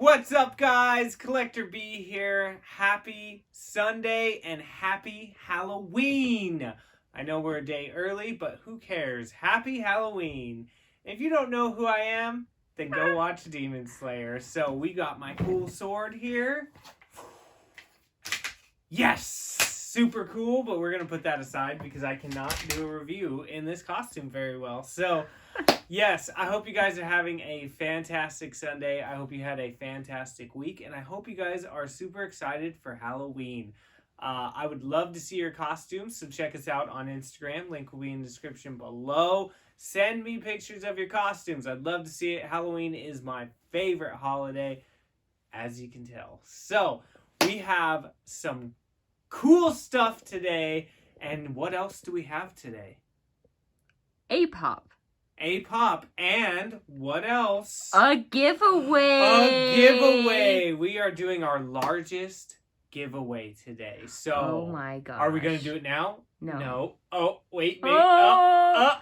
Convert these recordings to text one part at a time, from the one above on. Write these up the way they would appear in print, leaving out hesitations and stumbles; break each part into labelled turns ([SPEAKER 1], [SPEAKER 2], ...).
[SPEAKER 1] What's up, guys? Collector B here. Happy Sunday and happy Halloween. I know we're a day early, but who cares? Happy Halloween. If you don't know who I am, then go watch Demon Slayer. So we got my cool sword here. Yes! Super cool, but we're going to put that aside because I cannot do a review in this costume very well. So, yes, I hope you guys are having a fantastic Sunday. I hope you had a fantastic week, and I hope you guys are super excited for Halloween. I would love to see your costumes, so check us out on Instagram. Link will be in the description below. Send me pictures of your costumes. I'd love to see it. Halloween is my favorite holiday, as you can tell. So, we have some cool stuff today. And what else do we have today?
[SPEAKER 2] A-pop.
[SPEAKER 1] A-pop. And what else?
[SPEAKER 2] A giveaway.
[SPEAKER 1] A giveaway. We are doing our largest giveaway today. So,
[SPEAKER 2] oh my gosh.
[SPEAKER 1] Are we going to do it now?
[SPEAKER 2] No.
[SPEAKER 1] Oh, wait.
[SPEAKER 2] Oh.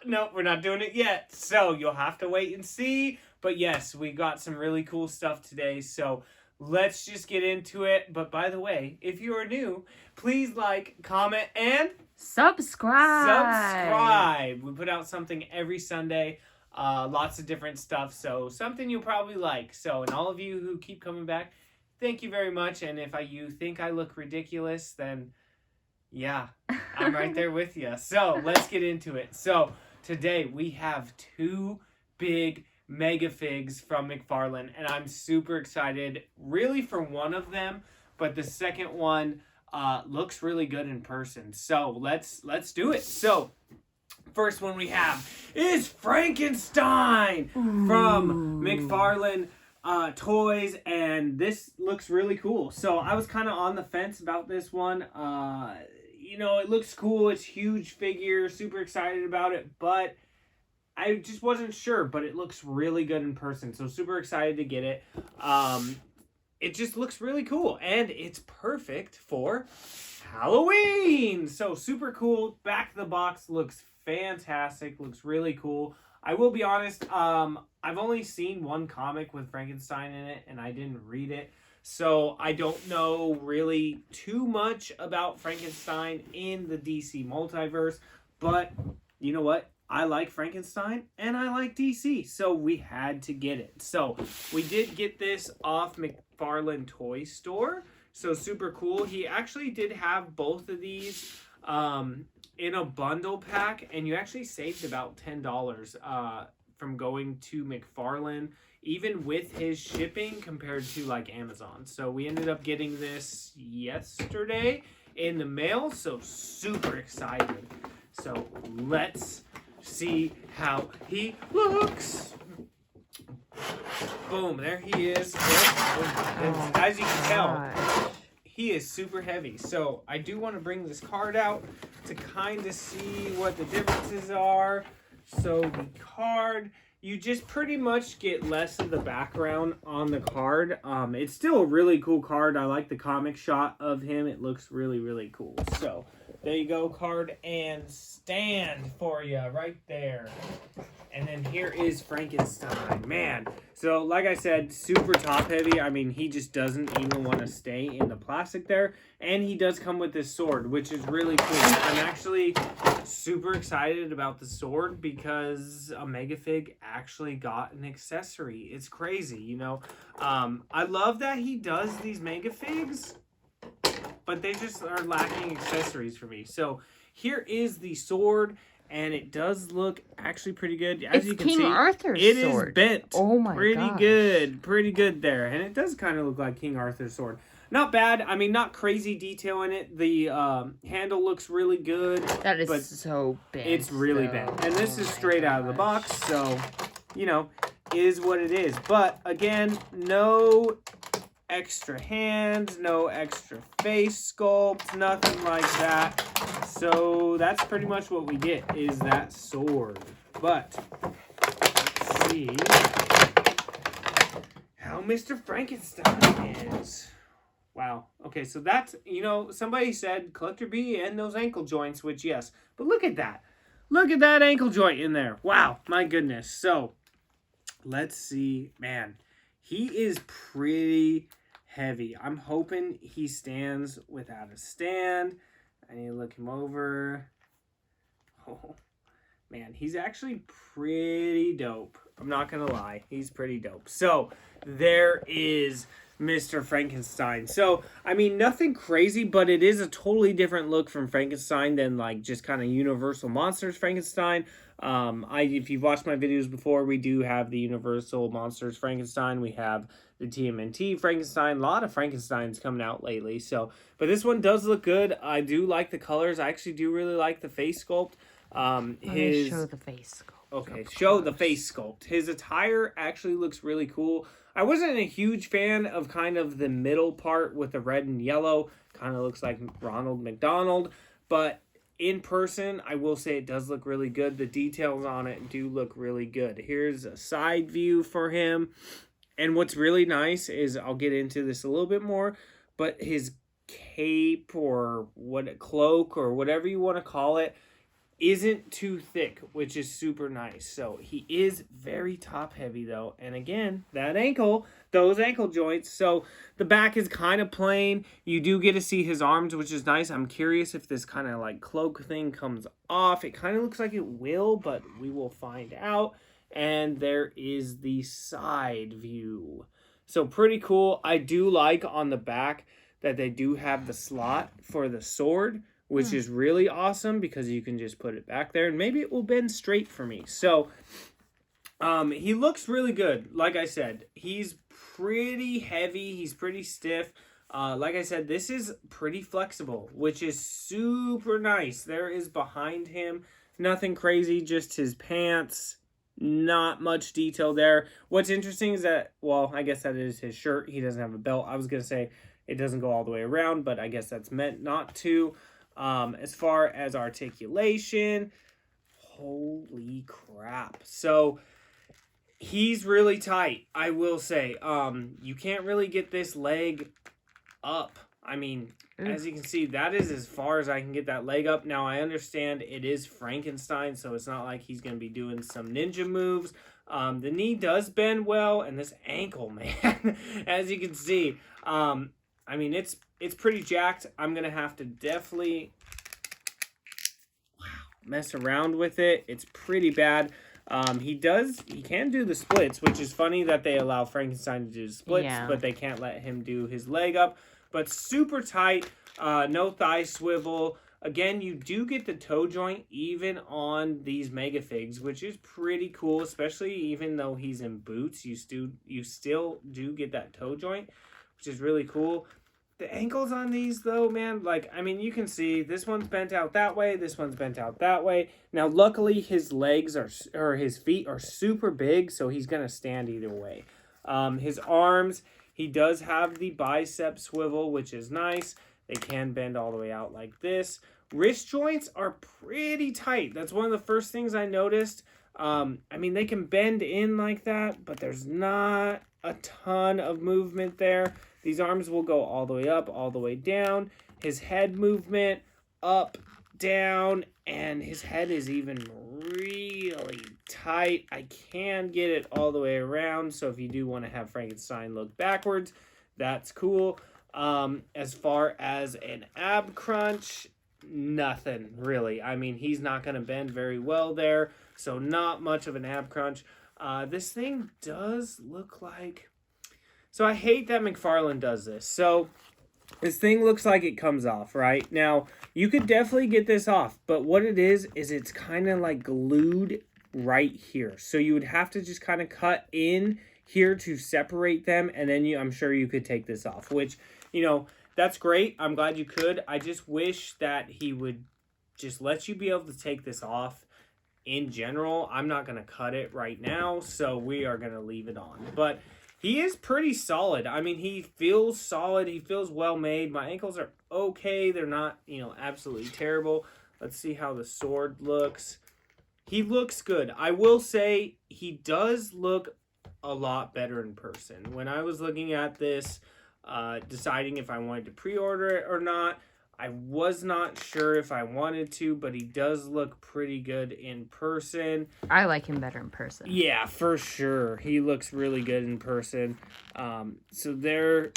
[SPEAKER 1] No, we're not doing it yet. So, you'll have to wait and see. But yes, we got some really cool stuff today. So, let's just get into it. But by the way, if you are new, please like, comment, and
[SPEAKER 2] subscribe.
[SPEAKER 1] We put out something every Sunday. Lots of different stuff. So something you'll probably like. So, and all of you who keep coming back, thank you very much. And if you think I look ridiculous, then yeah, I'm right there with you. So let's get into it. So today we have two big mega figs from McFarlane, and I'm super excited really for one of them, but the second one looks really good in person. So let's do it. So first one we have is Frankenstein from McFarlane Toys, and this looks really cool. So I was kind of on the fence about this one. You know, it looks cool. It's a huge figure, super excited about it, but I just wasn't sure, but it looks really good in person. So super excited to get it. It just looks really cool, and it's perfect for Halloween. So super cool. Back of the box looks fantastic. Looks really cool. I will be honest, I've only seen one comic with Frankenstein in it, and I didn't read it. So I don't know really too much about Frankenstein in the DC multiverse, but you know what? I like Frankenstein, and I like DC, so we had to get it. So, we did get this off McFarlane Toy Store, so super cool. He actually did have both of these in a bundle pack, and you actually saved about $10 from going to McFarlane, even with his shipping compared to, like, Amazon. So, we ended up getting this yesterday in the mail, so super excited. So, let's see how he looks. Boom, there he is. And as you can tell, he is super heavy. So I do want to bring this card out to kind of see what the differences are. So the card, you just pretty much get less of the background on the card. It's still a really cool card. I like the comic shot of him. It looks really, really cool. So there you go, card and stand for you right there. And then here is Frankenstein. Man, so like I said, super top heavy. I mean, he just doesn't even want to stay in the plastic there. And he does come with this sword, which is really cool. I'm actually super excited about the sword because a Megafig actually got an accessory. It's crazy, you know. I love that he does these Megafigs, but they just are lacking accessories for me. So here is the sword, and it does look actually pretty good. As you can see,
[SPEAKER 2] King Arthur's
[SPEAKER 1] it
[SPEAKER 2] sword.
[SPEAKER 1] Is bent.
[SPEAKER 2] Oh my gosh.
[SPEAKER 1] Pretty good there. And it does kind of look like King Arthur's sword. Not bad. I mean, not crazy detail in it. The handle looks really good.
[SPEAKER 2] That is so bent.
[SPEAKER 1] It's really bent. And this is straight out of the box, so, you know, is what it is. But, again, no extra hands, no extra face sculpt, nothing like that. So that's pretty much what we get, is that sword. But let's see how Mr. Frankenstein is. Wow. Okay, so that's, you know, somebody said Collector B and those ankle joints, which yes. But look at that. Look at that ankle joint in there. Wow, my goodness. So let's see, man. he is pretty heavy. I'm hoping he stands without a stand. I need to look him over. Oh, man, he's actually pretty dope. I'm not going to lie. He's pretty dope. So, there is Mr. Frankenstein. So, I mean, nothing crazy, but it is a totally different look from Frankenstein than, like, just kind of Universal Monsters Frankenstein. If you've watched my videos before, we do have the Universal Monsters Frankenstein. We have the TMNT Frankenstein. A lot of Frankensteins coming out lately. So, but this one does look good. I do like the colors. I actually do really like the face sculpt.
[SPEAKER 2] Let me show the face sculpt.
[SPEAKER 1] Okay, show the face sculpt. His attire actually looks really cool. I wasn't a huge fan of kind of the middle part with the red and yellow. Kind of looks like Ronald McDonald. But in person, I will say it does look really good. The details on it do look really good. Here's a side view for him. And what's really nice is, I'll get into this a little bit more, but his cape or cloak or whatever you want to call it, isn't too thick, which is super nice. So he is very top heavy though. And again, those ankle joints. So the back is kind of plain. You do get to see his arms, which is nice. I'm curious if this kind of like cloak thing comes off. It kind of looks like it will, but we will find out. And there is the side view. So pretty cool. I do like on the back that they do have the slot for the sword, which is really awesome because you can just put it back there and maybe it will bend straight for me. So he looks really good. Like I said, he's pretty heavy. He's pretty stiff. Like I said, this is pretty flexible, which is super nice. There is behind him nothing crazy, just his pants. Not much detail there. What's interesting is that, well, I guess that is his shirt. He doesn't have a belt. I was going to say it doesn't go all the way around, but I guess that's meant not to. As far as articulation, holy crap. So he's really tight, I will say. You can't really get this leg up. I mean, as you can see, that is as far as I can get that leg up. Now, I understand it is Frankenstein, so it's not like he's going to be doing some ninja moves. The knee does bend well, and this ankle, man, as you can see, I mean, it's pretty jacked. I'm going to have to definitely mess around with it. It's pretty bad. He can do the splits, which is funny that they allow Frankenstein to do splits, but they can't let him do his leg up. But super tight, no thigh swivel. Again, you do get the toe joint even on these mega figs, which is pretty cool, especially even though he's in boots. You still do get that toe joint, which is really cool. The ankles on these, though, man, like, I mean, you can see this one's bent out that way, this one's bent out that way. Now, luckily, his his feet are super big, so he's going to stand either way. His arms, he does have the bicep swivel, which is nice. They can bend all the way out like this. Wrist joints are pretty tight. That's one of the first things I noticed. I mean, they can bend in like that, but there's not a ton of movement there. These arms will go all the way up, all the way down. His head movement, up, down, and his head is even really tight. I can get it all the way around, so if you do want to have Frankenstein look backwards, that's cool. As far as an ab crunch, nothing really. I mean, he's not going to bend very well there, so not much of an ab crunch. This thing does look like... So I hate that McFarlane does this. So this thing looks like it comes off, right? Now, you could definitely get this off, but what it is it's kind of like glued right here. So you would have to just kind of cut in here to separate them, and then I'm sure you could take this off, which, you know, that's great. I'm glad you could. I just wish that he would just let you be able to take this off in general. I'm not going to cut it right now, so we are going to leave it on. But he is pretty solid. I mean, he feels solid. He feels well made. My ankles are okay. They're not, you know, absolutely terrible. Let's see how the sword looks. He looks good. I will say he does look a lot better in person. When I was looking at this, deciding if I wanted to pre-order it or not, I was not sure if I wanted to, but he does look pretty good in person.
[SPEAKER 2] I like him better in person.
[SPEAKER 1] Yeah, for sure. He looks really good in person. So there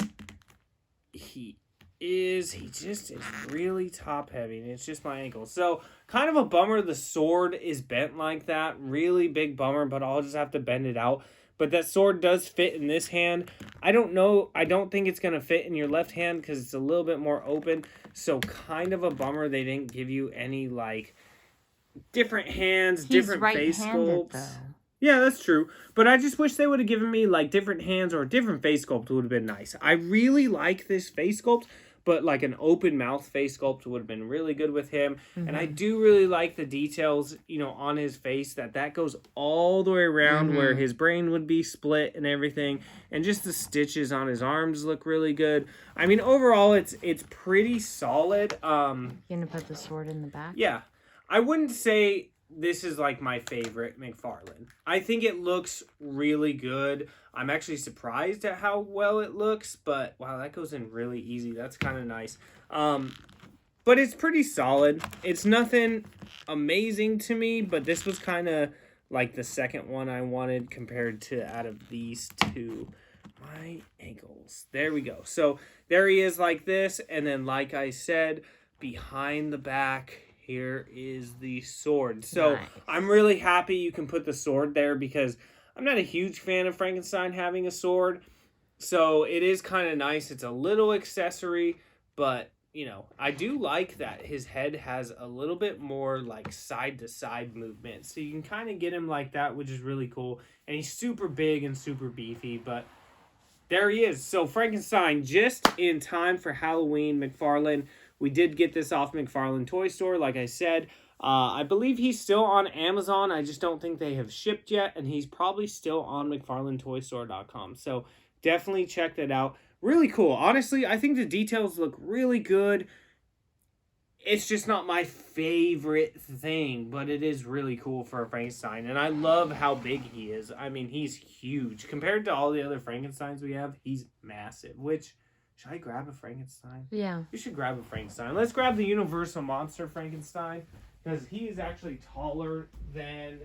[SPEAKER 1] he is. He just is really top heavy, and it's just my ankle. So kind of a bummer the sword is bent like that. Really big bummer, but I'll just have to bend it out. But that sword does fit in this hand. I don't know. I don't think it's going to fit in your left hand because it's a little bit more open. So kind of a bummer they didn't give you any, like, different hands, different face sculpts. Though. Yeah, that's true. But I just wish they would have given me, like, different hands or a different face sculpt would have been nice. I really like this face sculpt. But like an open mouth face sculpt would have been really good with him. Mm-hmm. And I do really like the details, on his face that goes all the way around where his brain would be split and everything. And just the stitches on his arms look really good. I mean, overall, it's pretty solid.
[SPEAKER 2] You gonna put the sword in the back?
[SPEAKER 1] Yeah. I wouldn't say this is like my favorite McFarlane. I think it looks really good. I'm actually surprised at how well it looks, but wow, that goes in really easy. That's kind of nice. But it's pretty solid. It's nothing amazing to me, but this was kind of like the second one I wanted compared to out of these two. My ankles. There we go. So there he is like this, and then like I said, behind the back, here is the sword. So nice. I'm really happy you can put the sword there because I'm not a huge fan of Frankenstein having a sword. So it is kind of nice. It's a little accessory, but, I do like that his head has a little bit more like side-to-side movement. So you can kind of get him like that, which is really cool. And he's super big and super beefy, but there he is. So Frankenstein, just in time for Halloween, McFarlane. We did get this off McFarlane Toy Store, like I said. I believe he's still on Amazon. I just don't think they have shipped yet, and he's probably still on McFarlaneToyStore.com. So definitely check that out. Really cool. Honestly, I think the details look really good. It's just not my favorite thing, but it is really cool for a Frankenstein. And I love how big he is. I mean, he's huge. Compared to all the other Frankensteins we have, he's massive, which... Should I grab a Frankenstein?
[SPEAKER 2] Yeah.
[SPEAKER 1] You should grab a Frankenstein. Let's grab the Universal Monster Frankenstein because he is actually taller than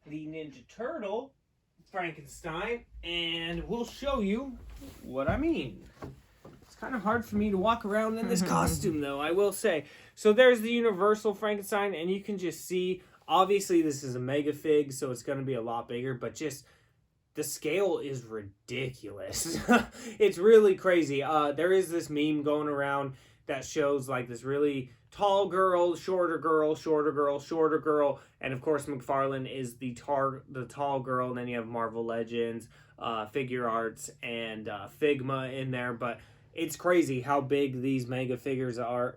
[SPEAKER 1] the Ninja Turtle Frankenstein, and we'll show you what I mean. It's kind of hard for me to walk around in this costume, though, I will say. So there's the Universal Frankenstein, and you can just see, obviously this is a mega fig, so it's going to be a lot bigger, but just... the scale is ridiculous. It's really crazy. There is this meme going around that shows like this really tall girl, shorter girl, shorter girl, shorter girl. And of course, McFarlane is the tall girl. And then you have Marvel Legends, Figure Arts, and Figma in there. But it's crazy how big these mega figs are.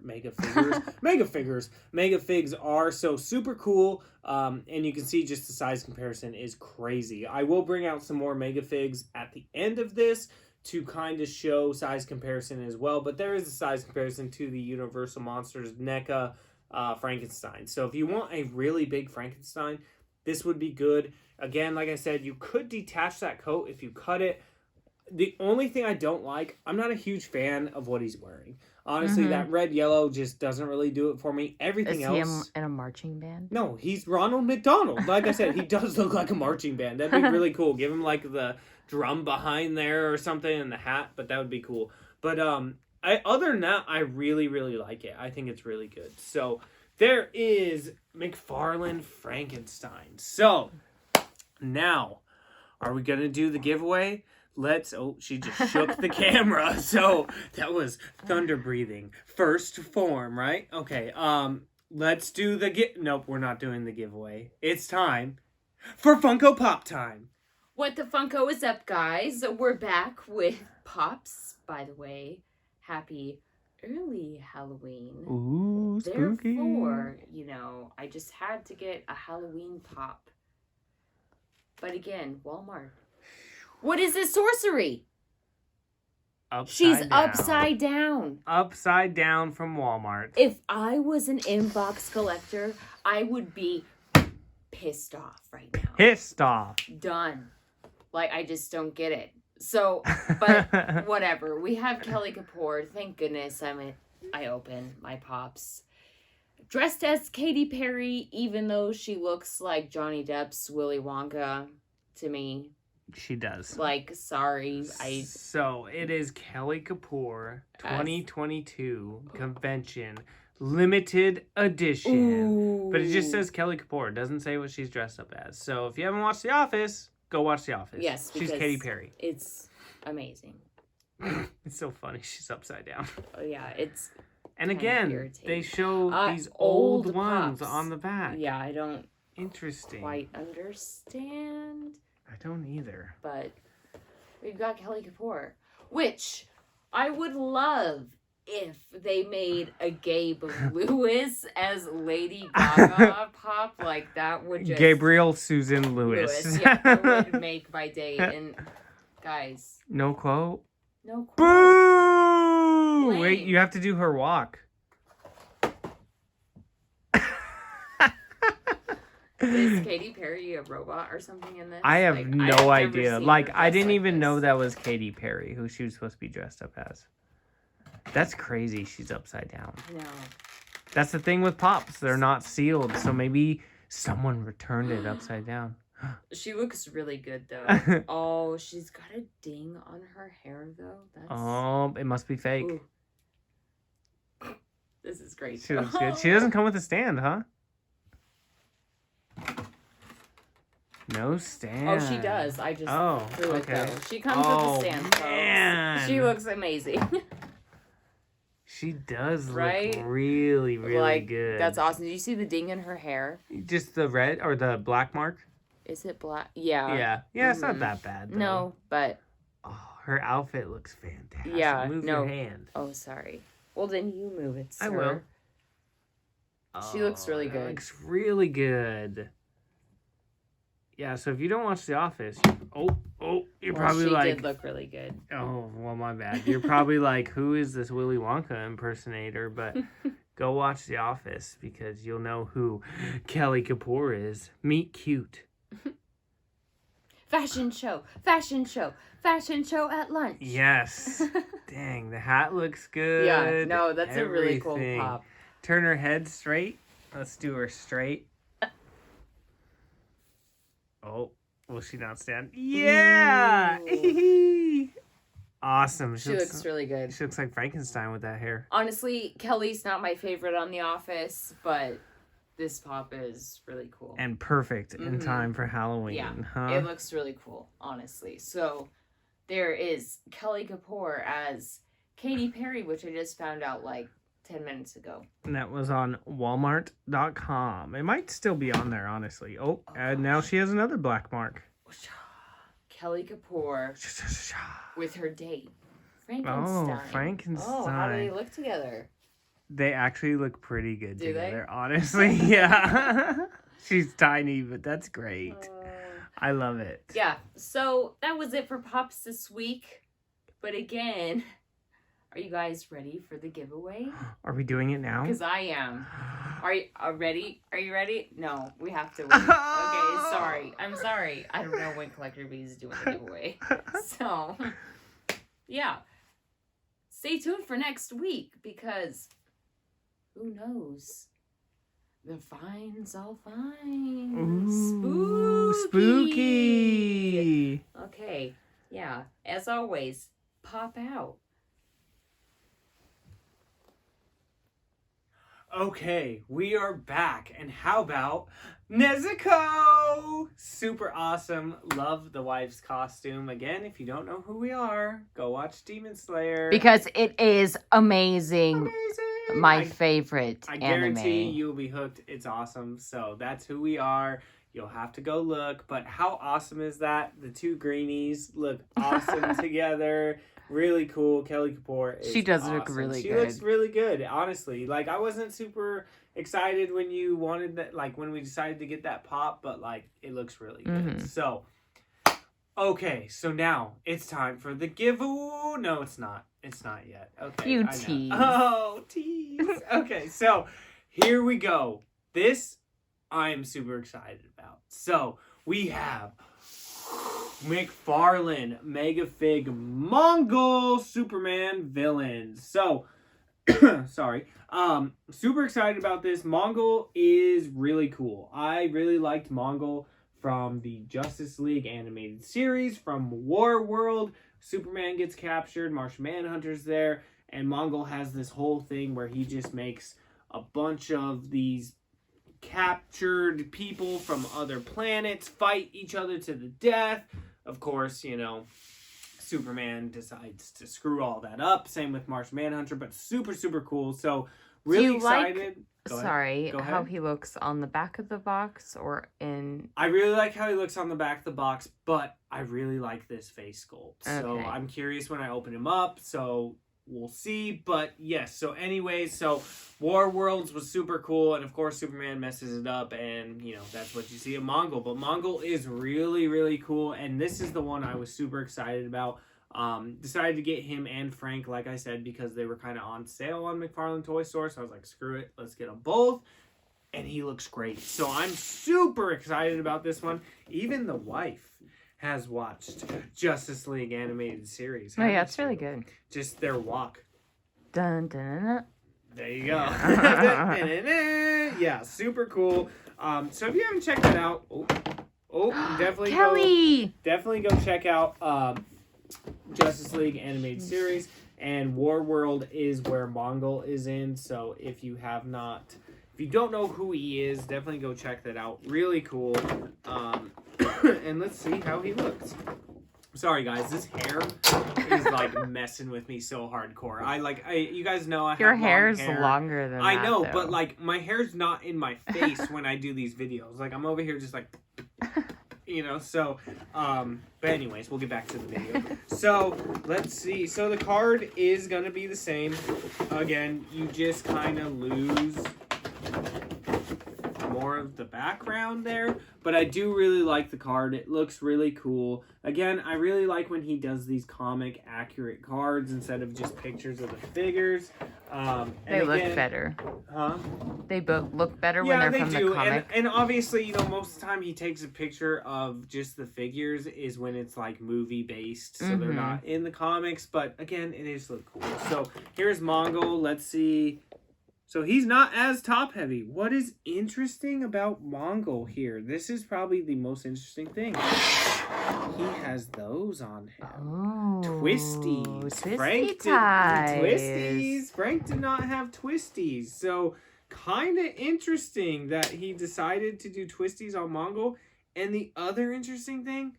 [SPEAKER 1] So super cool. And you can see just the size comparison is crazy. I will bring out some more mega figs at the end of this to kind of show size comparison as well. But there is a size comparison to the Universal Monsters NECA Frankenstein. So if you want a really big Frankenstein, this would be good. Again, like I said, you could detach that coat if you cut it. The only thing I don't like, I'm not a huge fan of what he's wearing. Honestly, that red yellow just doesn't really do it for me. Everything else...
[SPEAKER 2] Is he in a marching band?
[SPEAKER 1] No, he's Ronald McDonald. Like I said, he does look like a marching band. That'd be really cool. Give him like the drum behind there or something and the hat, but that would be cool. But other than that, I really, really like it. I think it's really good. So there is McFarlane Frankenstein. So now, are we going to do the giveaway? She just shook the camera. So that was thunder breathing. First form, right? Okay. Let's do nope, we're not doing the giveaway. It's time for Funko Pop time.
[SPEAKER 3] What the Funko is up, guys? We're back with Pops, by the way. Happy early Halloween.
[SPEAKER 1] Ooh, spooky.
[SPEAKER 3] Therefore, I just had to get a Halloween pop. But again, Walmart. What is this sorcery? She's upside down.
[SPEAKER 1] Upside down from Walmart.
[SPEAKER 3] If I was an inbox collector, I would be pissed off right now.
[SPEAKER 1] Pissed off.
[SPEAKER 3] Done. Like, I just don't get it. So, but whatever. We have Kelly Kapoor. Thank goodness I'm I open my Pops. Dressed as Katy Perry, even though she looks like Johnny Depp's Willy Wonka to me.
[SPEAKER 1] She does.
[SPEAKER 3] Like, sorry.
[SPEAKER 1] So, it is Kelly Kapoor 2022 convention limited edition.
[SPEAKER 3] Ooh.
[SPEAKER 1] But it just says Kelly Kapoor. It doesn't say what she's dressed up as. So, if you haven't watched The Office, go watch The Office.
[SPEAKER 3] Yes,
[SPEAKER 1] she's Katy Perry.
[SPEAKER 3] It's amazing.
[SPEAKER 1] It's so funny. She's upside down.
[SPEAKER 3] Oh, yeah, it's...
[SPEAKER 1] And again, they show these
[SPEAKER 3] old
[SPEAKER 1] old ones
[SPEAKER 3] Pops.
[SPEAKER 1] on the back.
[SPEAKER 3] Yeah, I don't
[SPEAKER 1] Interesting.
[SPEAKER 3] understand.
[SPEAKER 1] I don't either.
[SPEAKER 3] But we've got Kelly Kapoor, which I would love if they made a Gabe Lewis as Lady Gaga pop. Like, that would just...
[SPEAKER 1] Gabriel Susan Lewis.
[SPEAKER 3] Yeah, that would make my day. And guys...
[SPEAKER 1] No quote?
[SPEAKER 3] No quote.
[SPEAKER 1] Boo!
[SPEAKER 3] Lame.
[SPEAKER 1] Wait, you have to do her walk.
[SPEAKER 3] Is Katy Perry a robot or something in this?
[SPEAKER 1] I have
[SPEAKER 3] I've
[SPEAKER 1] no
[SPEAKER 3] never
[SPEAKER 1] idea.
[SPEAKER 3] seen
[SPEAKER 1] Like,
[SPEAKER 3] her
[SPEAKER 1] I
[SPEAKER 3] dressed
[SPEAKER 1] didn't
[SPEAKER 3] like
[SPEAKER 1] even
[SPEAKER 3] this.
[SPEAKER 1] know that was Katy Perry, who she was supposed to be dressed up as. That's crazy. She's upside down.
[SPEAKER 3] No.
[SPEAKER 1] That's the thing with Pops. They're not sealed. So maybe someone returned it upside down.
[SPEAKER 3] She looks really good, though. Oh, she's got a ding on her hair, though. That's...
[SPEAKER 1] Oh, it must be fake.
[SPEAKER 3] Ooh. This is great.
[SPEAKER 1] She looks good. She doesn't come with a stand, huh? No stand.
[SPEAKER 3] Oh, she does. I just threw it, though. She comes with a stand, folks.
[SPEAKER 1] Man.
[SPEAKER 3] She looks amazing.
[SPEAKER 1] She does
[SPEAKER 3] Right?
[SPEAKER 1] look really, really good.
[SPEAKER 3] That's awesome. Did you see the ding in her hair?
[SPEAKER 1] Just the red or the black mark?
[SPEAKER 3] Is it black? Yeah.
[SPEAKER 1] Yeah. Yeah, it's not that bad, though.
[SPEAKER 3] No, but...
[SPEAKER 1] Oh, her outfit looks fantastic.
[SPEAKER 3] Yeah,
[SPEAKER 1] Move
[SPEAKER 3] no.
[SPEAKER 1] your hand.
[SPEAKER 3] Oh, sorry. Well, then you move it, sir.
[SPEAKER 1] I will.
[SPEAKER 3] She looks really
[SPEAKER 1] that
[SPEAKER 3] good.
[SPEAKER 1] Looks really good. Yeah, so if you don't watch The Office, you're probably
[SPEAKER 3] she
[SPEAKER 1] like...
[SPEAKER 3] did look really good.
[SPEAKER 1] Oh, well, my bad. You're probably like, who is this Willy Wonka impersonator? But go watch The Office because you'll know who Kelly Kapoor is. Meet cute.
[SPEAKER 3] Fashion show at lunch.
[SPEAKER 1] Yes. Dang, the hat looks good.
[SPEAKER 3] Yeah, no, that's a really cool
[SPEAKER 1] Everything.
[SPEAKER 3] pop.
[SPEAKER 1] Turn her head straight. Let's do her straight. Oh, will she not stand? Yeah! Awesome.
[SPEAKER 3] She looks really good.
[SPEAKER 1] She looks like Frankenstein with that hair.
[SPEAKER 3] Honestly, Kelly's not my favorite on The Office, but this pop is really cool.
[SPEAKER 1] And perfect in time for Halloween,
[SPEAKER 3] Yeah,
[SPEAKER 1] huh?
[SPEAKER 3] it looks really cool, honestly. So there is Kelly Kapoor as Katy Perry, which I just found out like 10 minutes ago.
[SPEAKER 1] And that was on Walmart.com. It might still be on there, honestly. Oh, and now she has another black mark.
[SPEAKER 3] Kelly Kapoor with her date, Frankenstein.
[SPEAKER 1] Oh, Frankenstein.
[SPEAKER 3] Oh, how do they look together?
[SPEAKER 1] They actually look pretty good
[SPEAKER 3] Do
[SPEAKER 1] together, honestly. Yeah. She's tiny, but that's great. I love it.
[SPEAKER 3] Yeah, so that was it for Pops this week. But again, are you guys ready for the giveaway?
[SPEAKER 1] Are we doing it now?
[SPEAKER 3] Because I am. Are you ready? Are you ready? No, we have to wait. Okay, sorry. I'm sorry. I don't know when Collector Bee is doing the giveaway. So, yeah. Stay tuned for next week because who knows? The fine's all fine.
[SPEAKER 1] Ooh,
[SPEAKER 3] Spooky.
[SPEAKER 1] spooky.
[SPEAKER 3] Okay, yeah. As always, pop out.
[SPEAKER 1] Okay, we are back. And how about Nezuko? Super awesome. Love the wife's costume. Again, if you don't know who we are, go watch Demon Slayer.
[SPEAKER 2] Because it is amazing.
[SPEAKER 1] Amazing.
[SPEAKER 2] My favorite
[SPEAKER 1] I
[SPEAKER 2] anime.
[SPEAKER 1] guarantee you'll be hooked. It's awesome. So that's who we are. You'll have to go look. But how awesome is that? The two greenies look awesome together. Really cool. Kelly Kapoor is
[SPEAKER 2] She does
[SPEAKER 1] awesome.
[SPEAKER 2] look really
[SPEAKER 1] She
[SPEAKER 2] good.
[SPEAKER 1] looks really good, honestly. Like, I wasn't super excited when you wanted that, like, when we decided to get that pop, but, like, it looks really good.
[SPEAKER 2] Mhm.
[SPEAKER 1] So, okay, so now it's time for the giveaway. No, it's not. It's not yet. Okay.
[SPEAKER 2] You
[SPEAKER 1] I know.
[SPEAKER 2] tease.
[SPEAKER 1] Oh, tease. Okay, so here we go. This I am super excited about. So, we have McFarlane Mega Fig Mongol Superman villains. So, Sorry. Super excited about this. Mongol is really cool. I really liked Mongol from the Justice League animated series, from War World. Superman gets captured, Martian Manhunter's there, and Mongol has this whole thing where he just makes a bunch of these captured people from other planets fight each other to the death. Of course, you know, Superman decides to screw all that up. Same with Martian Manhunter, but super, super cool. So really excited.
[SPEAKER 2] How he looks on the back of the box or in...
[SPEAKER 1] I really like how he looks on the back of the box, but I really like this face sculpt.
[SPEAKER 2] Okay.
[SPEAKER 1] So I'm curious when I open him up, so we'll see. But yes, so anyways, so War Worlds was super cool, and of course Superman messes it up, and you know, that's what you see in Mongol. But Mongol is really, really cool, and this is the one I was super excited about. Decided to get him and Frank, like I said, because they were kind of on sale on McFarlane Toy Store. So I was like, screw it, let's get them both. And he looks great. So I'm super excited about this one. Even the wife has watched Justice League animated series.
[SPEAKER 2] Oh, yeah, it's really good.
[SPEAKER 1] Just their walk.
[SPEAKER 2] Dun, dun, dun.
[SPEAKER 1] There you go. Yeah, super cool. So if you haven't checked it out, definitely
[SPEAKER 2] Kelly!
[SPEAKER 1] Definitely go check out Justice League animated series, and War World is where Mongol is in. So if you don't know who he is, definitely go check that out. Really cool. And let's see how he looks. Sorry guys, this hair is like messing with me so hardcore. You guys know I have
[SPEAKER 2] Your
[SPEAKER 1] long
[SPEAKER 2] hair's
[SPEAKER 1] hair.
[SPEAKER 2] longer than
[SPEAKER 1] I
[SPEAKER 2] that,
[SPEAKER 1] know,
[SPEAKER 2] though.
[SPEAKER 1] but like my hair's not in my face when I do these videos. Like I'm over here just like, you know. So, but anyways, we'll get back to the video. So let's see. So the card is gonna be the same. Again, you just kind of lose more of the background there, but I do really like the card. It looks really cool. Again, I really like when he does these comic accurate cards instead of just pictures of the figures.
[SPEAKER 2] They look better.
[SPEAKER 1] Huh?
[SPEAKER 2] They both look better when they're from the comic.
[SPEAKER 1] And obviously, you know, most of the time he takes a picture of just the figures is when it's like movie based, so they're not in the comics. But again, it is look cool. So here's Mongol. Let's see. So he's not as top heavy. What is interesting about Mongol here? This is probably the most interesting thing. He has those on him.
[SPEAKER 2] Oh,
[SPEAKER 1] Twisties. Frank did not have twisties. So kind of interesting that he decided to do twisties on Mongol. And the other interesting thing,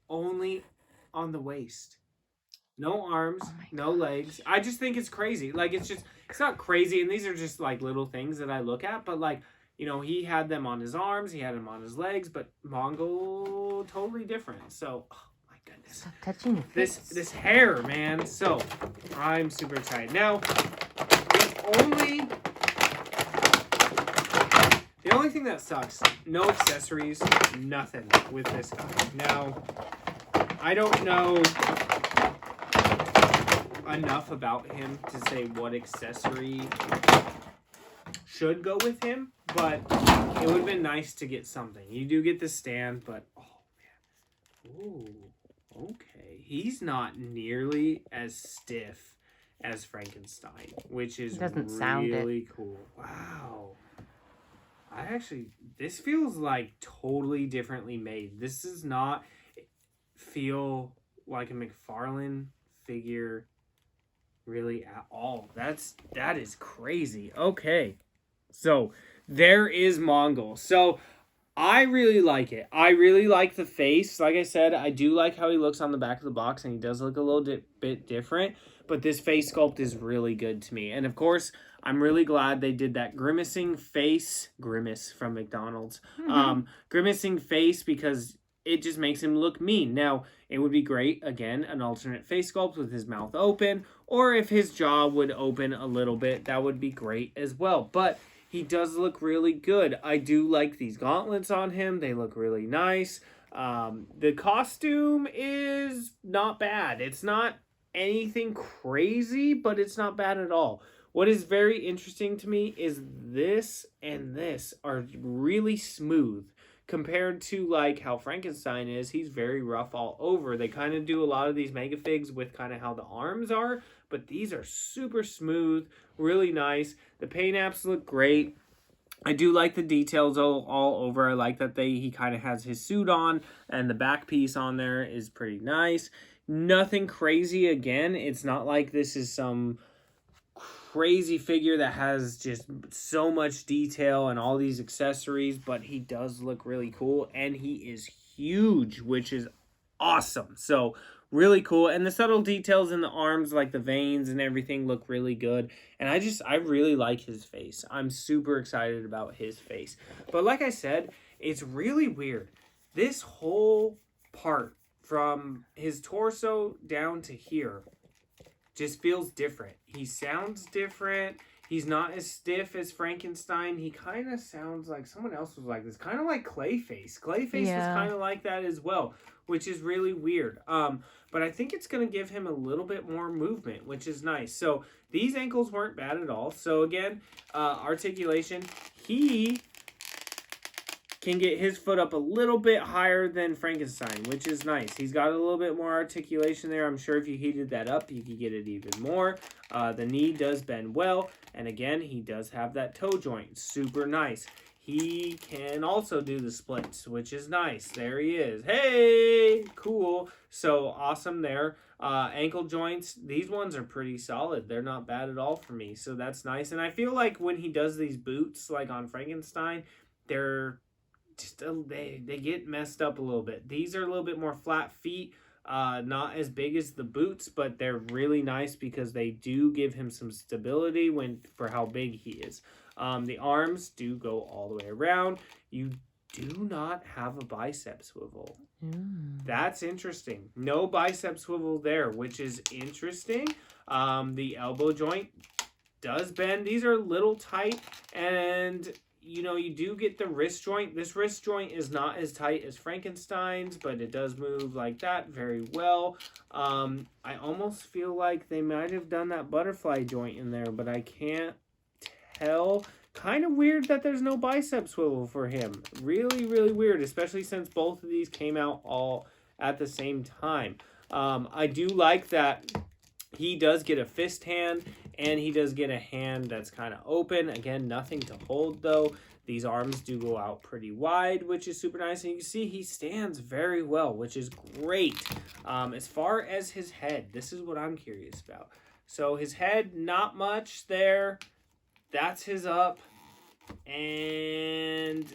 [SPEAKER 1] only on the waist. No arms, no legs. I just think it's crazy. Like, it's not crazy. And these are just like little things that I look at. But like, you know, he had them on his arms. He had them on his legs. But Mongol, totally different. So, oh my goodness.
[SPEAKER 2] Stop touching your face.
[SPEAKER 1] This hair, man. So, I'm super excited. Now, the only thing that sucks, no accessories, nothing with this guy. Now, I don't know enough about him to say what accessory should go with him, but it would have been nice to get something. You do get the stand, but oh man. Ooh, okay. He's not nearly as stiff as Frankenstein, which is really cool. Wow. This feels like totally differently made. This does not feel like a McFarlane figure really at all. That is crazy. Okay. So there is Mongol. So I really like it. I really like the face. Like I said, I do like how he looks on the back of the box, and he does look a little bit different. But this face sculpt is really good to me. And of course, I'm really glad they did that grimacing face. Grimace from McDonald's. Grimacing face, because it just makes him look mean. Now, it would be great, again, an alternate face sculpt with his mouth open, or if his jaw would open a little bit, that would be great as well. But he does look really good. I do like these gauntlets on him. They look really nice. The costume is not bad. It's not anything crazy, but it's not bad at all. What is very interesting to me is this and this are really smooth compared to like how Frankenstein is, he's very rough all over. They kind of do a lot of these mega figs with kind of how the arms are, but these are super smooth, really nice. The paint apps look great. I do like the details all over. I like that he kind of has his suit on, and the back piece on there is pretty nice. Nothing crazy. Again, it's not like this is some crazy figure that has just so much detail and all these accessories, but he does look really cool, and he is huge, which is awesome. So really cool. And the subtle details in the arms, like the veins and everything, look really good. And I really like his face. I'm super excited about his face. But like I said, it's really weird. This whole part from his torso down to here just feels different. He sounds different. He's not as stiff as Frankenstein. He kind of sounds like someone else was like this. Kind of like Clayface. Clayface was kind of like that as well, which is really weird. But I think it's going to give him a little bit more movement, which is nice. So these ankles weren't bad at all. So again, articulation. He can get his foot up a little bit higher than Frankenstein, which is nice. He's got a little bit more articulation there. I'm sure if you heated that up, you could get it even more. The knee does bend well. And again, he does have that toe joint. Super nice. He can also do the splits, which is nice. There he is. Hey, cool. So awesome there. Ankle joints, these ones are pretty solid. They're not bad at all for me. So that's nice. And I feel like when he does these boots, like on Frankenstein, they're just they get messed up a little bit. These are a little bit more flat feet. Not as big as the boots, but they're really nice because they do give him some stability for how big he is. The arms do go all the way around. You do not have a bicep swivel. That's interesting. No bicep swivel there, which is interesting. The elbow joint does bend. These are a little tight, and you know, you do get the wrist joint. This wrist joint is not as tight as Frankenstein's, but it does move like that very well. I almost feel like they might have done that butterfly joint in there, but I can't tell. Kind of weird that there's no bicep swivel for him. Really, really weird, especially since both of these came out all at the same time. I do like that he does get a fist hand, and he does get a hand that's kind of open. Again, nothing to hold, though. These arms do go out pretty wide, which is super nice. And you can see he stands very well, which is great. As far as his head, this is what I'm curious about. So his head, not much there. That's his up. And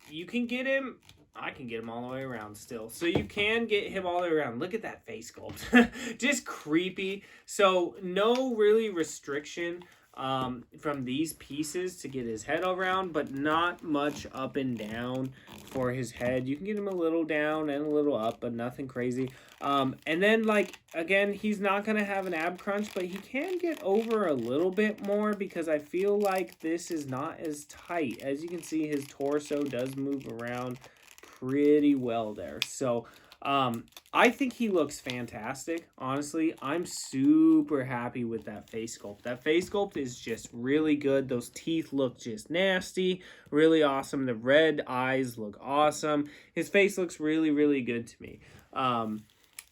[SPEAKER 1] you can get him. I can get him all the way around still. So you can get him all the way around. Look at that face sculpt. Just creepy. So no really restriction from these pieces to get his head around, but not much up and down for his head. You can get him a little down and a little up, but nothing crazy. And then, like, again, he's not going to have an ab crunch, but he can get over a little bit more because I feel like this is not as tight. As you can see, his torso does move around pretty well there. So I think he looks fantastic. Honestly, I'm super happy with that face sculpt. That face sculpt is just really good. Those teeth look just nasty, really awesome. The red eyes look awesome. His face looks really, really good to me.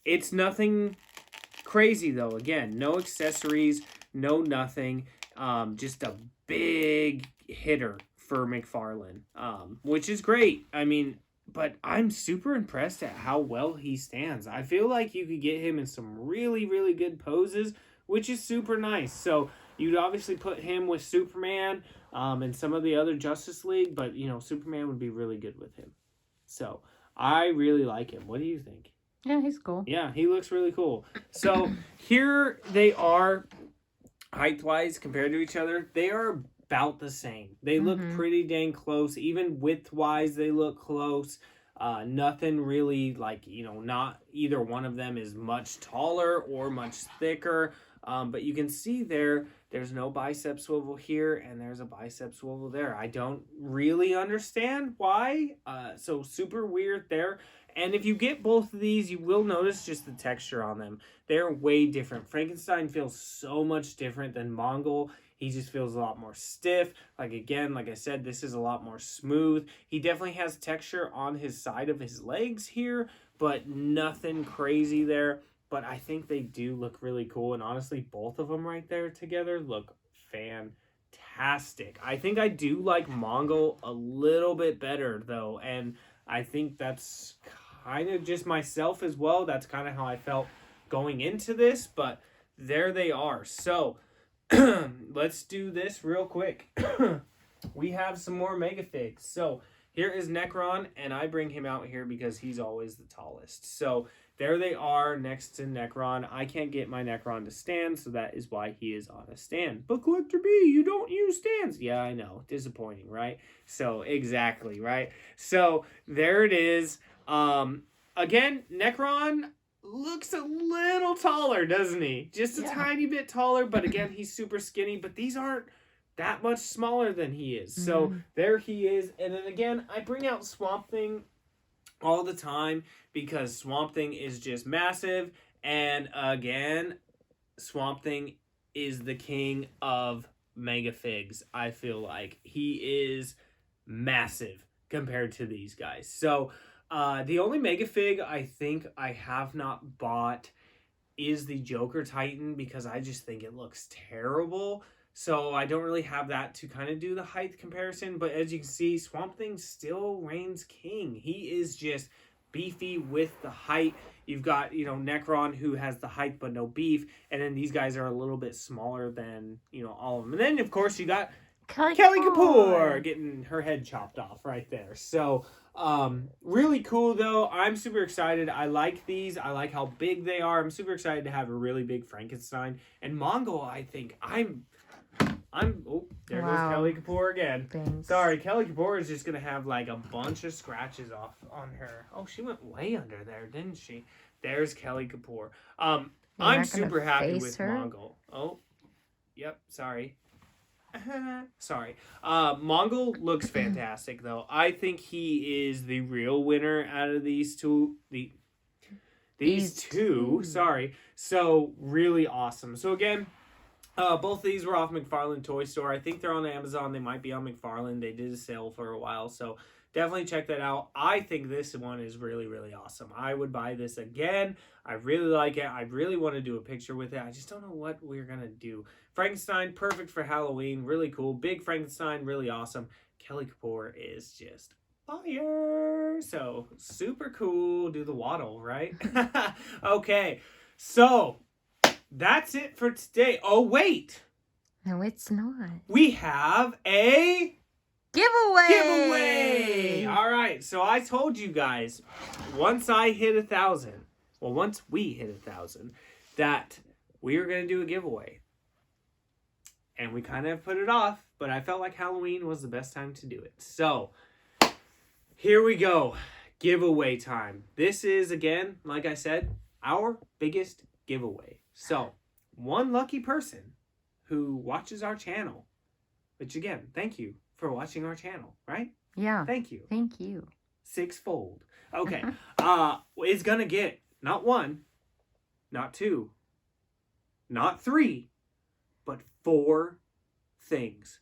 [SPEAKER 1] It's nothing crazy though. Again, no accessories, no nothing. Just a big hitter for McFarlane, which is great. I mean, but I'm super impressed at how well he stands. I feel like you could get him in some really, really good poses, which is super nice. So you'd obviously put him with Superman and some of the other Justice League, but, you know, Superman would be really good with him. So I really like him. What do you think?
[SPEAKER 2] Yeah, he's cool.
[SPEAKER 1] Yeah, he looks really cool. So here they are, height-wise, compared to each other. They are about the same. They look pretty dang close. Even width-wise, they look close. Nothing really, like, you know, not either one of them is much taller or much thicker. But you can see there's no bicep swivel here, and there's a bicep swivel there. I don't really understand why. So super weird there. And if you get both of these, you will notice just the texture on them. They're way different. Frankenstein feels so much different than Mongol. He just feels a lot more stiff. Like, again, like I said, this is a lot more smooth. He definitely has texture on his side of his legs here, but nothing crazy there. But I think they do look really cool. And honestly, both of them right there together look fantastic. I think I do like Mongol a little bit better, though. And I think that's kind of just myself as well. That's kind of how I felt going into this. But there they are. So let's do this real quick. We have some more Megafigs. So here is Necron, and I bring him out here because he's always the tallest. So there they are next to Necron. I can't get my Necron to stand, so that is why he is on a stand. But Collector B, you don't use stands. Yeah, I know. Disappointing, right? So, exactly, right? So, there it is. Again, Necron looks a little taller, doesn't he? Just a tiny bit taller, but again, he's super skinny. But these aren't that much smaller than he is. So, there he is. And then again, I bring out Swamp Thing all the time because Swamp Thing is just massive. And again, Swamp Thing is the king of Megafigs. I feel like he is massive compared to these guys. So the only Megafig I think I have not bought is the Joker Titan because I just think it looks terrible. So I don't really have that to kind of do the height comparison. But as you can see, Swamp Thing still reigns king. He is just beefy with the height. You've got, Necron who has the height but no beef. And then these guys are a little bit smaller than, all of them. And then, of course, you got Kelly Kapoor getting her head chopped off right there. So, really cool, though. I'm super excited. I like these. I like how big they are. I'm super excited to have a really big Frankenstein. And Mongol, I think, there goes Kelly Kapoor again. Thanks. Sorry, Kelly Kapoor is just going to have like a bunch of scratches off on her. Oh, she went way under there, didn't she? There's Kelly Kapoor. I'm super happy with Mongol. Oh, yep, sorry. Sorry. Mongol looks fantastic, though. I think he is the real winner out of these two. These two. Sorry. So, really awesome. So, again, both of these were off McFarlane Toy Store. I think they're on Amazon. They might be on McFarlane. They did a sale for a while. So, definitely check that out. I think this one is really, really awesome. I would buy this again. I really like it. I really want to do a picture with it. I just don't know what we're going to do. Frankenstein, perfect for Halloween. Really cool. Big Frankenstein, really awesome. Kelly Kapoor is just fire. So, super cool. Do the waddle, right? Okay. So, that's it for today. Oh, wait.
[SPEAKER 2] No, it's not.
[SPEAKER 1] We have a
[SPEAKER 2] giveaway.
[SPEAKER 1] All right. So I told you guys, once we hit 1,000, that we were going to do a giveaway. And we kind of put it off, but I felt like Halloween was the best time to do it. So here we go. Giveaway time. This is, again, like I said, our biggest giveaway. So, one lucky person who watches our channel, which again, thank you for watching our channel, right?
[SPEAKER 2] Yeah.
[SPEAKER 1] Thank you.
[SPEAKER 2] Thank you.
[SPEAKER 1] Sixfold. Okay. Is gonna get not 1, not 2, not 3, but 4 things.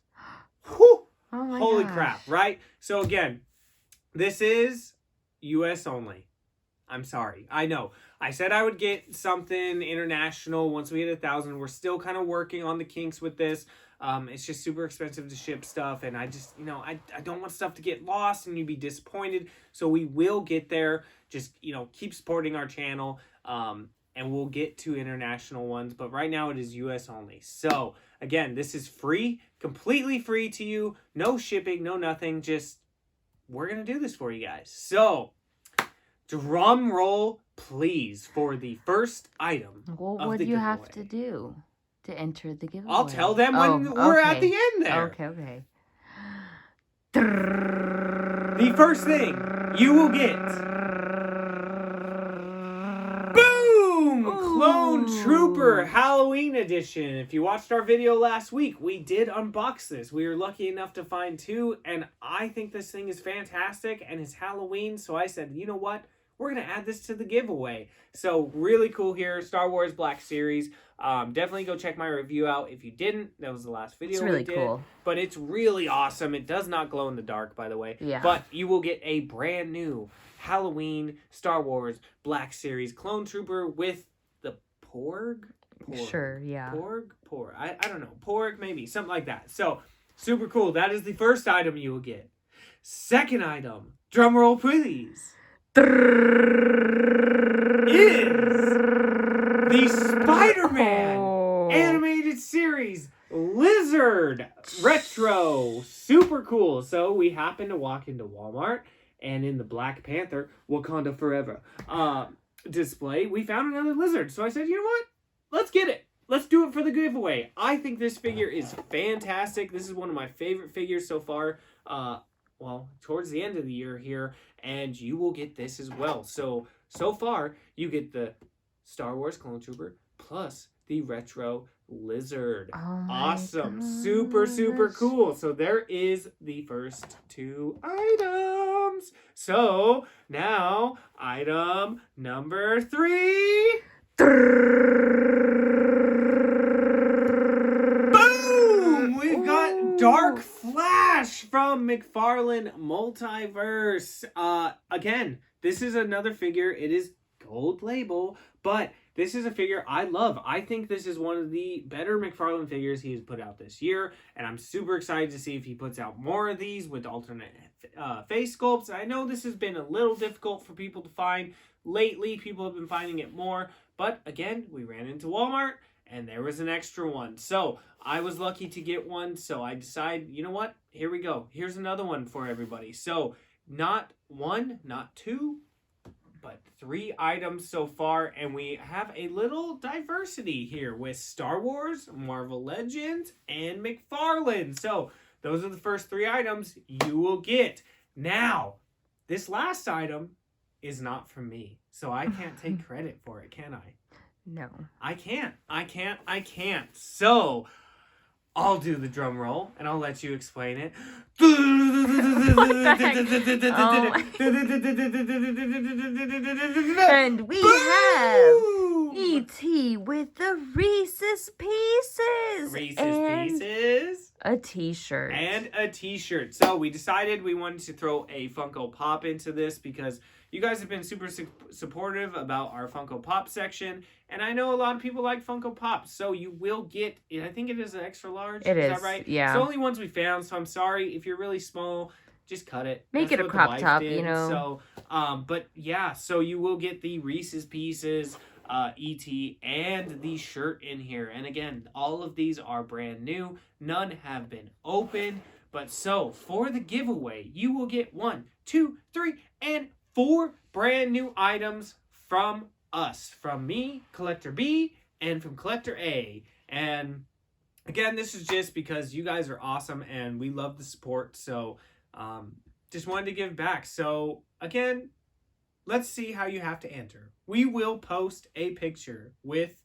[SPEAKER 1] Whew!
[SPEAKER 2] Oh my
[SPEAKER 1] Holy
[SPEAKER 2] gosh.
[SPEAKER 1] crap, right? So again, this is US only. I'm sorry. I know. I said I would get something international once we hit 1,000. We're still kind of working on the kinks with this. It's just super expensive to ship stuff. And I just, I don't want stuff to get lost and you be disappointed. So we will get there. Just, keep supporting our channel. And we'll get to international ones. But right now it is US only. So, again, this is free. Completely free to you. No shipping, no nothing. Just, we're going to do this for you guys. So, drum roll, please, for the first item.
[SPEAKER 2] What do you have to do to enter the giveaway?
[SPEAKER 1] I'll tell them when we're at the end there.
[SPEAKER 2] Okay.
[SPEAKER 1] The first thing you will get. Boom! Clone Trooper Halloween Edition. If you watched our video last week, we did unbox this. We were lucky enough to find 2, and I think this thing is fantastic, and it's Halloween, so I said, you know what? we're going to add this to the giveaway. So really cool here. Star Wars Black Series. Definitely go check my review out. If you didn't, that was the last video
[SPEAKER 2] It's really
[SPEAKER 1] we did.
[SPEAKER 2] cool.
[SPEAKER 1] But it's really awesome. It does not glow in the dark, by the way.
[SPEAKER 2] Yeah.
[SPEAKER 1] But you will get a brand new Halloween Star Wars Black Series Clone Trooper with the Porg?
[SPEAKER 2] Sure, yeah.
[SPEAKER 1] Porg? I don't know. Porg, maybe. Something like that. So, super cool. That is the first item you will get. Second item, drum roll please, is the Spider-Man animated series Lizard Retro. Super cool. So, we happen to walk into Walmart, and in the Black Panther Wakanda Forever display, we found another lizard. So I said, you know what? Let's get it. Let's do it for the giveaway. I think this figure is fantastic. This is one of my favorite figures so far. Well, towards the end of the year here, and you will get this as well. So far, you get the Star Wars Clone Trooper plus the Retro Lizard.
[SPEAKER 2] Oh
[SPEAKER 1] Awesome.
[SPEAKER 2] gosh.
[SPEAKER 1] Super cool. So there is the first two items. So now item number 3. Boom! We've got Dark Flash from McFarlane Multiverse. Again, this is another figure. It is gold label, but this is a figure I love. I think this is one of the better McFarlane figures he has put out this year, and I'm super excited to see if he puts out more of these with alternate face sculpts. I know this has been a little difficult for people to find. Lately, people have been finding it more, but again, we ran into Walmart, and there was an extra one. So I was lucky to get one, so I decided, you know what? Here we go. Here's another one for everybody. So not 1, not 2, but 3 items so far, and we have a little diversity here with Star Wars, Marvel Legends, and McFarlane. So those are the first 3 items you will get. Now, this last item is not from me, so I can't take credit for it, can I?
[SPEAKER 2] No.
[SPEAKER 1] I can't. So I'll do the drum roll, and I'll let you explain it.
[SPEAKER 2] What the heck? And we have E.T. with the Reese's Pieces.
[SPEAKER 1] Pieces.
[SPEAKER 2] A t-shirt.
[SPEAKER 1] And a t-shirt. So we decided we wanted to throw a Funko Pop into this because you guys have been super supportive about our Funko Pop section. And I know a lot of people like Funko Pops. So you will get, I think it is an extra large.
[SPEAKER 2] It is
[SPEAKER 1] that right?
[SPEAKER 2] yeah.
[SPEAKER 1] It's the only ones we found. So I'm sorry. If you're really small, just cut it.
[SPEAKER 2] Make it a crop top, you know.
[SPEAKER 1] So, but yeah, so you will get the Reese's Pieces, E.T., and the shirt in here. And again, all of these are brand new. None have been opened. But so, for the giveaway, you will get 1, 2, 3, and 4 brand new items from us. From me, Collector B, and from Collector A. And again, this is just because you guys are awesome and we love the support. So, just wanted to give back. So, again, let's see how you have to enter. We will post a picture with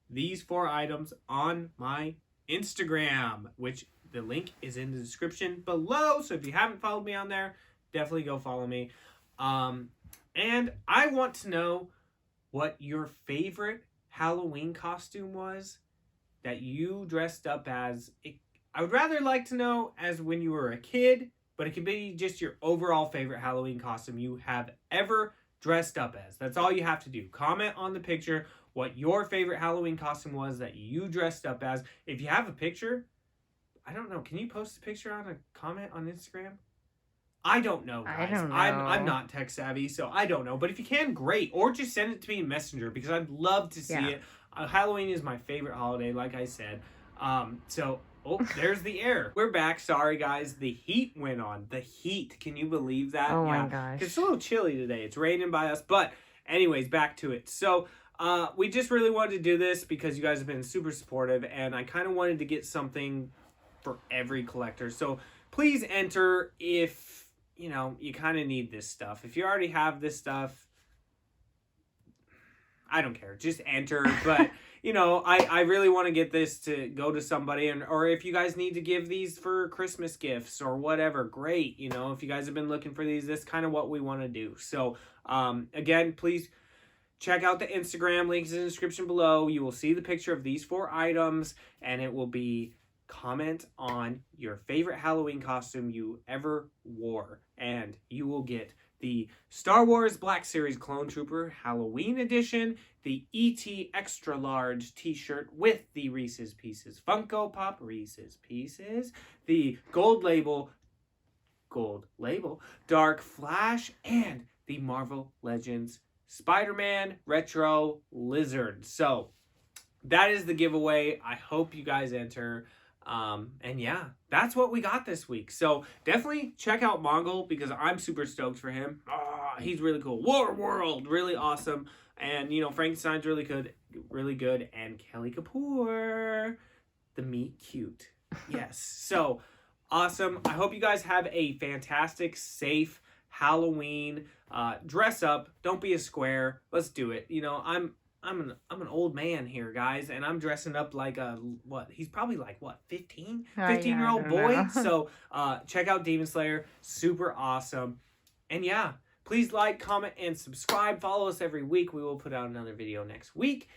[SPEAKER 1] these 4 items on my Instagram, which the link is in the description below. So if you haven't followed me on there, definitely go follow me. And I want to know what your favorite Halloween costume was that you dressed up as. I would rather like to know as when you were a kid, but it could be just your overall favorite Halloween costume you have ever dressed up as. That's all you have to do. Comment on the picture what your favorite Halloween costume was that you dressed up as. If you have a picture, I don't know. Can you post a picture on a comment on Instagram? I don't know, guys.
[SPEAKER 2] I don't know.
[SPEAKER 1] I'm not tech savvy, so I don't know. But if you can, great. Or just send it to me in Messenger because I'd love to see it. Halloween is my favorite holiday, like I said. Oh, there's the air. We're back. Sorry, guys. The heat went on. The heat. Can you believe that?
[SPEAKER 2] Oh, my gosh.
[SPEAKER 1] It's a little chilly today. It's raining by us. But anyways, back to it. So we just really wanted to do this because you guys have been super supportive. And I kind of wanted to get something for every collector. So please enter if, you kind of need this stuff. If you already have this stuff, I don't care. Just enter. But, you know, I really want to get this to go to somebody. Or if you guys need to give these for Christmas gifts or whatever, great. You know, if you guys have been looking for these, that's kind of what we want to do. So, again, please check out the Instagram. Links in the description below. You will see the picture of these 4 items. And it will be comment on your favorite Halloween costume you ever wore. And you will get the Star Wars Black Series Clone Trooper Halloween Edition, the E.T. Extra Large t-shirt with the Reese's Pieces Funko Pop Reese's Pieces, the gold label Dark Flash, and the Marvel Legends Spider-Man Retro Lizard. So that is the giveaway. I hope you guys enter. And yeah, that's what we got this week. So definitely check out Mongul because I'm super stoked for him. He's really cool. War World, really awesome. And you know, Frankenstein's really good. And Kelly Kapoor, the meat cute. Yes. So awesome. I hope you guys have a fantastic, safe Halloween. Dress up. Don't be a square. Let's do it. You know, I'm an old man here, guys, and I'm dressing up like he's probably like 15-year-old boy. So check out Demon Slayer, super awesome. And yeah, please like, comment, and subscribe. Follow us every week. We will put out another video next week.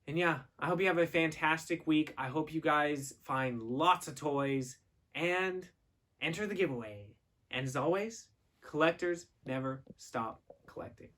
[SPEAKER 1] And yeah, I hope you have a fantastic week. I hope you guys find lots of toys and enter the giveaway. And as always, collectors never stop collecting.